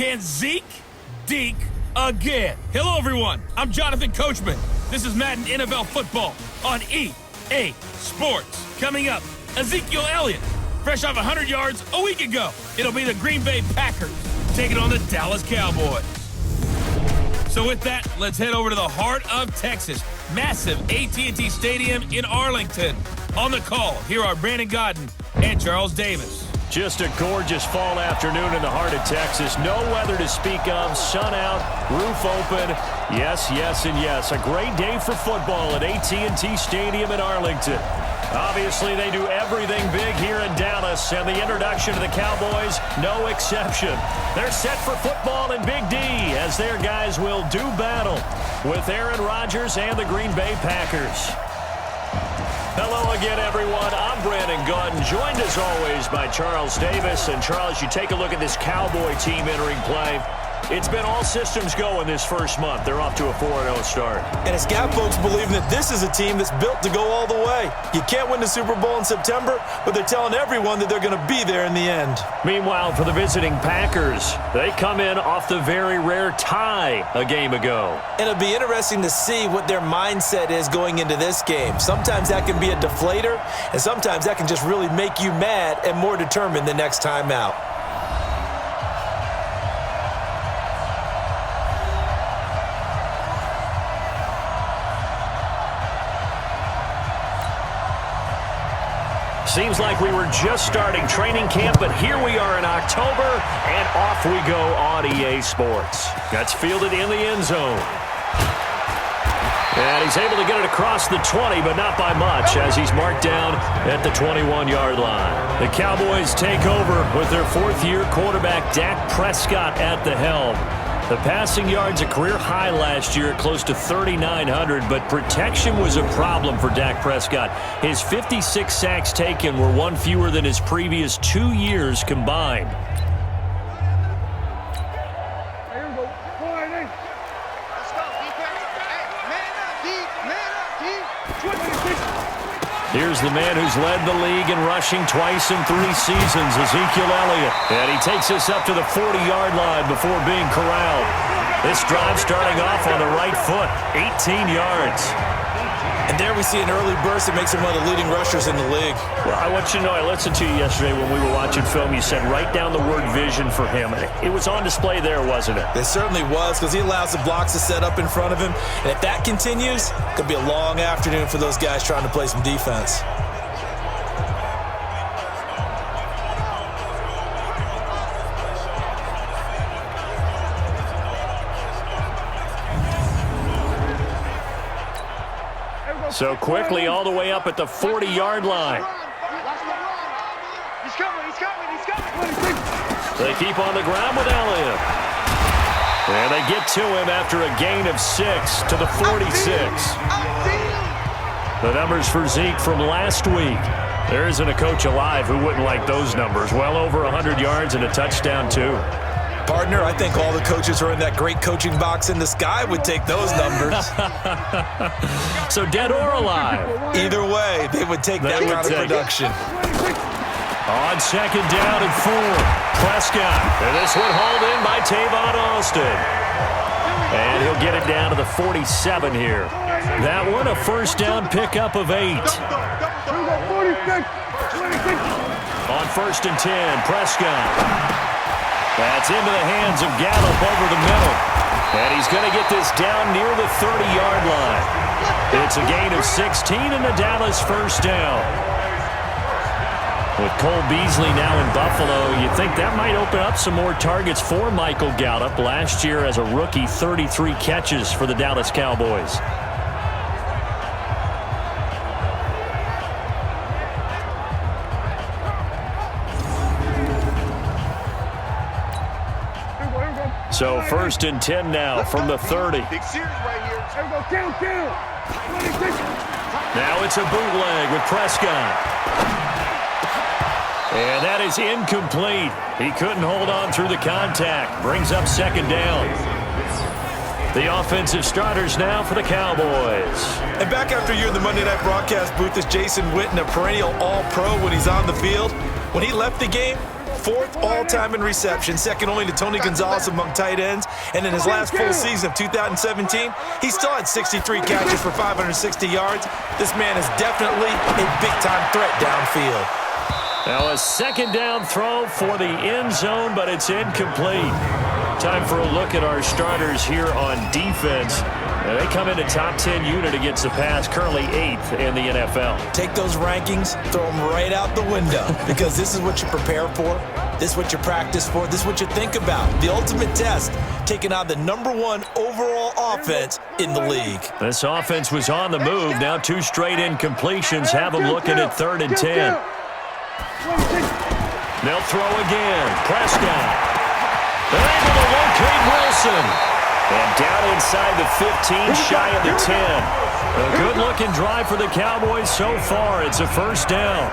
Can Zeke deke again? Hello, everyone. I'm Jonathan Coachman. This is Madden NFL football on EA Sports. Coming up, Ezekiel Elliott, fresh off 100 yards a week ago. It'll be the Green Bay Packers taking on the Dallas Cowboys. So with that, let's head over to the heart of Texas. Massive AT&T Stadium in Arlington. On the call, here are Brandon Godden and Charles Davis. Just a gorgeous fall afternoon in the heart of Texas. No weather to speak of. Sun out, roof open. Yes, yes, and yes. A great day for football at AT&T Stadium in Arlington. Obviously, they do everything big here in Dallas, and the introduction of the Cowboys, no exception. They're set for football in Big D, as their guys will do battle with Aaron Rodgers and the Green Bay Packers. Hello again, everyone. I'm Brandon Godden, joined as always by Charles Davis. And Charles, you take a look at this Cowboy team entering play. It's been all systems go in this first month. They're off to a 4-0 start. And it's got folks believing that this is a team that's built to go all the way. You can't win the Super Bowl in September, but they're telling everyone that they're going to be there in the end. Meanwhile, for the visiting Packers, they come in off the very rare tie a game ago. And it'll be interesting to see what their mindset is going into this game. Sometimes that can be a deflator, and sometimes that can just really make you mad and more determined the next time out. Seems like we were just starting training camp, but here we are in October, and off we go on EA Sports. That's fielded in the end zone. And he's able to get it across the 20, but not by much, as he's marked down at the 21-yard line. The Cowboys take over with their fourth-year quarterback, Dak Prescott, at the helm. The passing yards a career high last year, close to 3,900, but protection was a problem for Dak Prescott. His 56 sacks taken were one fewer than his previous 2 years combined. Here's the man who's led the league in rushing twice in 3 seasons, Ezekiel Elliott. And he takes us up to the 40-yard line before being corralled. This drive starting off on the right foot, 18 yards. And there we see an early burst that makes him one of the leading rushers in the league. Well, I want you to know, I listened to you yesterday when we were watching film. You said write down the word vision for him. It was on display there, wasn't it? It certainly was, because he allows the blocks to set up in front of him. And if that continues, it could be a long afternoon for those guys trying to play some defense. So quickly all the way up at the 40-yard line. He's coming. They keep on the ground with Elliott. And they get to him after a gain of 6 to the 46. The numbers for Zeke from last week. There isn't a coach alive who wouldn't like those numbers. Well over 100 yards and a touchdown, too. Partner, I think all the coaches who are in that great coaching box in the sky would take those numbers. So dead or alive? Either way, they would take that kind of production. On second down and 4, Prescott. And this one hauled in by Tavon Austin. And he'll get it down to the 47 here. That one a first down pickup of 8. On first and 10, Prescott. That's into the hands of Gallup over the middle. And he's going to get this down near the 30-yard line. It's a gain of 16 and a Dallas first down. With Cole Beasley now in Buffalo, you think that might open up some more targets for Michael Gallup. Last year as a rookie, 33 catches for the Dallas Cowboys. So first and 10 now from the 30. Now it's a bootleg with Prescott. And that is incomplete. He couldn't hold on through the contact. Brings up second down. The offensive starters now for the Cowboys. And back after a year in the Monday Night broadcast booth is Jason Witten, a perennial all-pro when he's on the field. When he left the game, 4th all-time in reception, second only to Tony Gonzalez among tight ends. And in his last full season of 2017, he still had 63 catches for 560 yards. This man is definitely a big-time threat downfield. Now a second down throw for the end zone, but it's incomplete. Time for a look at our starters here on defense. They come in a top 10 unit against the pass, currently 8th in the NFL. Take those rankings, throw them right out the window, because this is what you prepare for, this is what you practice for, this is what you think about. The ultimate test, taking on the #1 overall offense in the league. This offense was on the move. Now 2 straight incompletions have them looking at 3rd and 10. They'll throw again. Prescott. They're able to locate Wilson. And down inside the 15, shy of the 10. A good-looking drive for the Cowboys so far. It's a first down.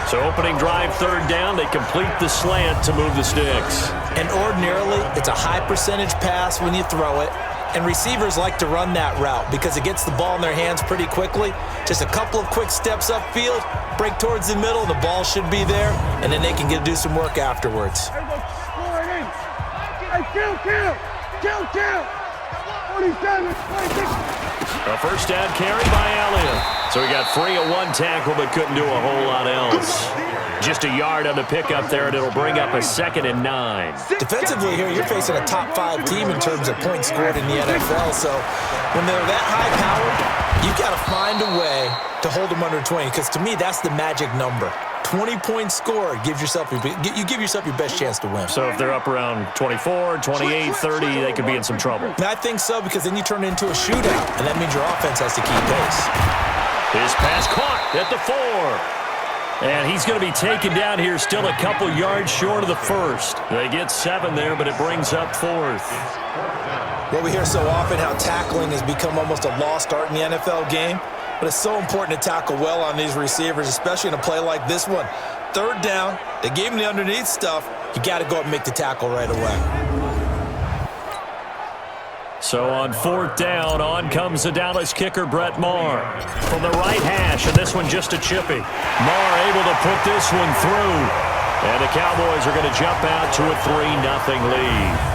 So opening drive, 3rd down. They complete the slant to move the sticks. And ordinarily, it's a high percentage pass when you throw it. And receivers like to run that route because it gets the ball in their hands pretty quickly. Just a couple of quick steps upfield, break towards the middle, the ball should be there, and then they can do some work afterwards. Kill. 47, 26. A first down carry by Elliott. So he got free of 1 tackle but couldn't do a whole lot else. Just a yard on the pickup there, and it'll bring up a 2nd and 9. Defensively here, you're facing a top 5 team in terms of points scored in the NFL. So when they're that high-powered, you've got to find a way to hold them under 20, because to me, that's the magic number. 20 points scored gives yourself your best chance to win. So if they're up around 24, 28, 30, they could be in some trouble. And I think so, because then you turn it into a shootout, and that means your offense has to keep pace. His pass caught at the 4. And he's going to be taken down here, still a couple yards short of the 1st. They get 7 there, but it brings up 4th. Well, we hear so often how tackling has become almost a lost art in the NFL game. But it's so important to tackle well on these receivers, especially in a play like this one. 3rd down, they gave him the underneath stuff. You got to go up and make the tackle right away. So on 4th down, on comes the Dallas kicker, Brett Maher. From the right hash, and this one just a chippy. Maher able to put this one through. And the Cowboys are going to jump out to a 3-0 lead.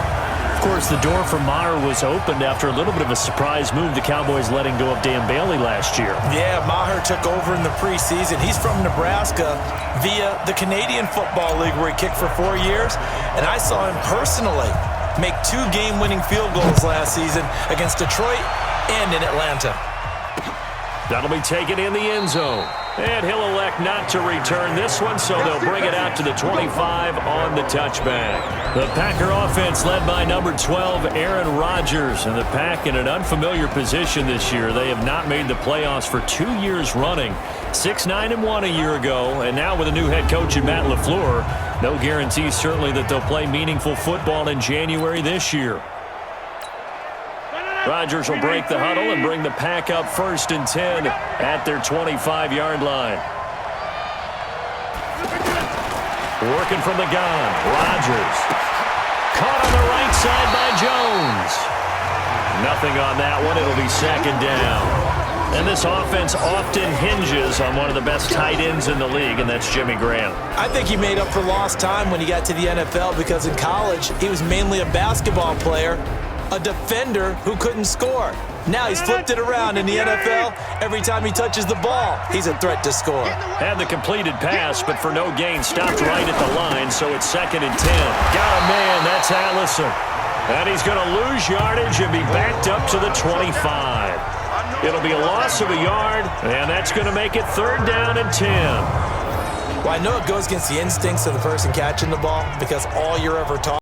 Of course, the door for Maher was opened after a little bit of a surprise move. The Cowboys letting go of Dan Bailey last year. Yeah, Maher took over in the preseason. He's from Nebraska via the Canadian Football League, where he kicked for 4 years. And I saw him personally make 2 game-winning field goals last season against Detroit and in Atlanta. That'll be taken in the end zone. And he'll elect not to return this one, so they'll bring it out to the 25 on the touchback. The Packer offense led by number 12, Aaron Rodgers. And the Pack in an unfamiliar position this year. They have not made the playoffs for 2 years running. 6-9-1 a year ago, and now with a new head coach in Matt LaFleur. No guarantee certainly that they'll play meaningful football in January this year. Rodgers will break the huddle and bring the Pack up 1st and 10 at their 25-yard line. Working from the gun, Rodgers. Caught on the right side by Jones. Nothing on that one. It'll be 2nd down. And this offense often hinges on one of the best tight ends in the league, and that's Jimmy Graham. I think he made up for lost time when he got to the NFL, because in college, he was mainly a basketball player, a defender who couldn't score. Now he's flipped it around in the NFL. Every time he touches the ball, he's a threat to score. Had the completed pass, but for no gain, stopped right at the line, so it's 2nd and 10. Got a man, that's Allison. And he's going to lose yardage and be backed up to the 25. It'll be a loss of a yard, and that's going to make it 3rd down and 10. Well, I know it goes against the instincts of the person catching the ball, because all you're ever taught